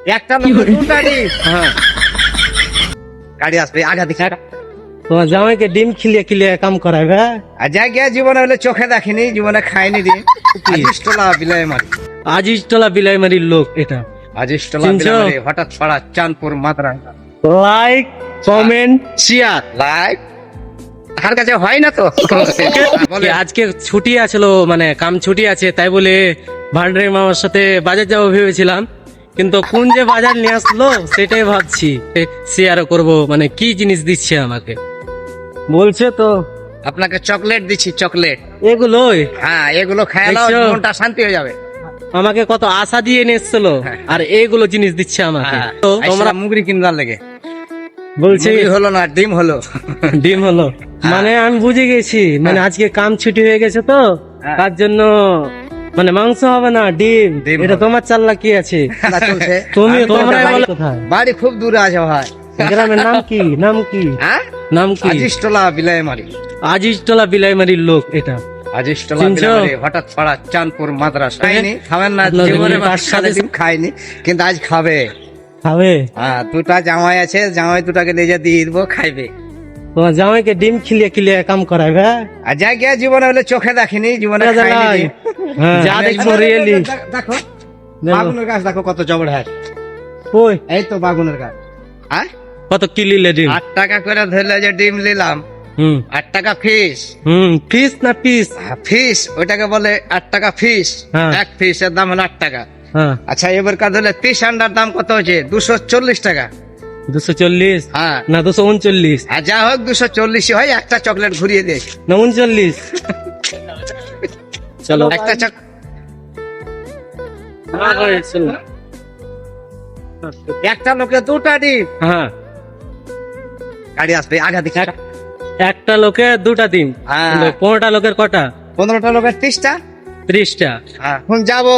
একটা লোক দুটা ডিম। হ্যাঁ, গাড়ি আসবে আগা দিকে। তোমার জামাইকে ডিম খিলিয়ে খিলিয়ে কাম করাবে। আর যা গিয়া জীবনে হলে চোখে দেখিনি, জীবনে খাইনি ডিম। আজিজটোলা বিলাই মারি, আজিজতলা বিলাইমারির লোক এটা। আজিজটোলা চিনছো? বিলাই মারি, হঠাৎ পাড়া, চাঁদপুর, মাদ্রাসা। Like, comment, share. লাইক তার কাছে হয় না তো। বলে, আজকে ছুটি আছিল, মানে কাম ছুটি আছে, তাই বলে ভান্ডারি মামার সাথে বাজার যাবো ভেবেছিলাম, কিন্তু কোন যে বাজার নিয়ে আসলো সেটাই ভাবছি। শেয়ারও করব, মানে কি জিনিস দিচ্ছে আমাকে বলছে তো। আপনাকে চকলেট দিচ্ছি, চকলেট। এগুলোই হ্যাঁ, এগুলো খেয়ালো দেখছো? মনটা শান্তি হয়ে যাবে। আমাকে কত আশা দিয়ে নিয়ে এসছিল, আর এইগুলো জিনিস দিচ্ছে আমাকে। হ্যাঁ, তো তোমরা তোমরা মুগরি কিনবার লেগে বলছি মুগরি হলো না, ডিম হলো। ডিম হলো, মানে আমি বুঝে গেছি, মানে আজকে কাম ছুটি হয়ে গেছে তো, হ্যাঁ। তার জন্য মানে মাংস হবে না, ডিম। ডিম এটা হবে। তোমার চাল্লা কি আছে? খেলা চলছে। তোমরাই বাড়ি- বলো কোথায়? বাড়ি খুব দূরে আছে ভাই। গ্রামের নাম কি? নাম কি? হ্যাঁ, নাম কি? আজিজটোলা বিলাই মারি, আজিজতলা বিলাইমারির লোক এটা। আজিজটোলা চিনছো? বিলাই মারি, হঠাৎ পাড়া, চাঁদপুর, মাদ্রাসা। খাইনি, খাবেন না, আপনাদের জীবনে তার সাথে- ডিম খাইনি, কিন্তু আজ খাবে। খাবে? হ্যাঁ, দুটা জামাই আছে, জামাই দুটাকে নিয়ে দিয়ে দিব, খাইবে। তোমার জামাইকে ডিম খিলিয়ে খিলিয়ে কাম করাবে। আর যা গিয়া জীবনে হলে চোখে দেখিনি, জীবনে খাইনি ডিম। হ্যাঁ, যা দেখছো রিয়েলি। দেখো বাগুনের গাছ, দেখো কত জবড় হ্যাঁ। ওই এই তো বাগুনের গাছ। হ্যাঁ, কত কিলিলে ডিম? 8 টাকা করে ধরলে যে ডিম নিলাম, হুম 8 টাকা ফিস। পিস না পিস? ফিস ওইটাকে বলে 8 টাকা ফিস। হ্যাঁ। এক ফিসের দাম হলো 8 টাকা। হ্যাঁ, আচ্ছা, এবার কাজ হলে পিস আন্ডার দাম কত হচ্ছে? 240 টাকা। 240 হ্যাঁ, না 239 আর যা হোক 240 হয়। একটা চকলেট ঘুরিয়ে দে, না 39? চলো একটা একটা লোকে দুটা ডিম। হ্যাঁ, গাড়ি আসবে আগা দিকে। একটা লোকে দুটা ডিম। হ্যাঁ। 15টা লোকের কটা? 15টা লোকের 30টা। 30টা। এখন যাবো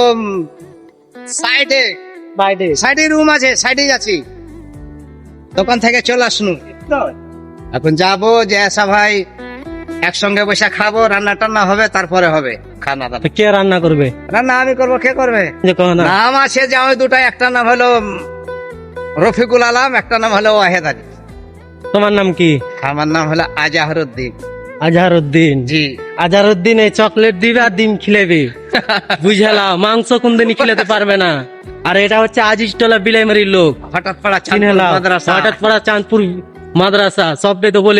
সাইডে, সাইডে রুম আছে, সাইডে যাচ্ছি, দোকান থেকে চলে আসনু। এখন যাবো যে আসা ভাই, একসঙ্গে বসে খাবো, রান্না টান্না হবে, তারপরে হবে খানা দানা। তো কে রান্না করবে? রান্না আমি করবো, কে করবে? যে কহ না। নাম আছে যে ওই দুটা, একটা নাম হলো রফিকুল আলম, একটা নাম হলো ওয়াহেদ আলী। তোমার নাম কি? আমার নাম হলো আজাহরুদ্দিন। আজহারউদ্দিন। জি। আজহারউদ্দিন এই চকলেট দিবে আর ডিম খিলেবে, বুঝালা? মাংস কোনদিনই খিলাতে পারবে না। আর এটা হচ্ছে আজিজতলা বিলাইমারির লোক, হঠাৎ পাড়া, চাঁদপুর, চিনেলা? মাদ্রাসা। হঠাৎ পড়া, চাঁদপুর, মাদ্রাসা, সব তো বলে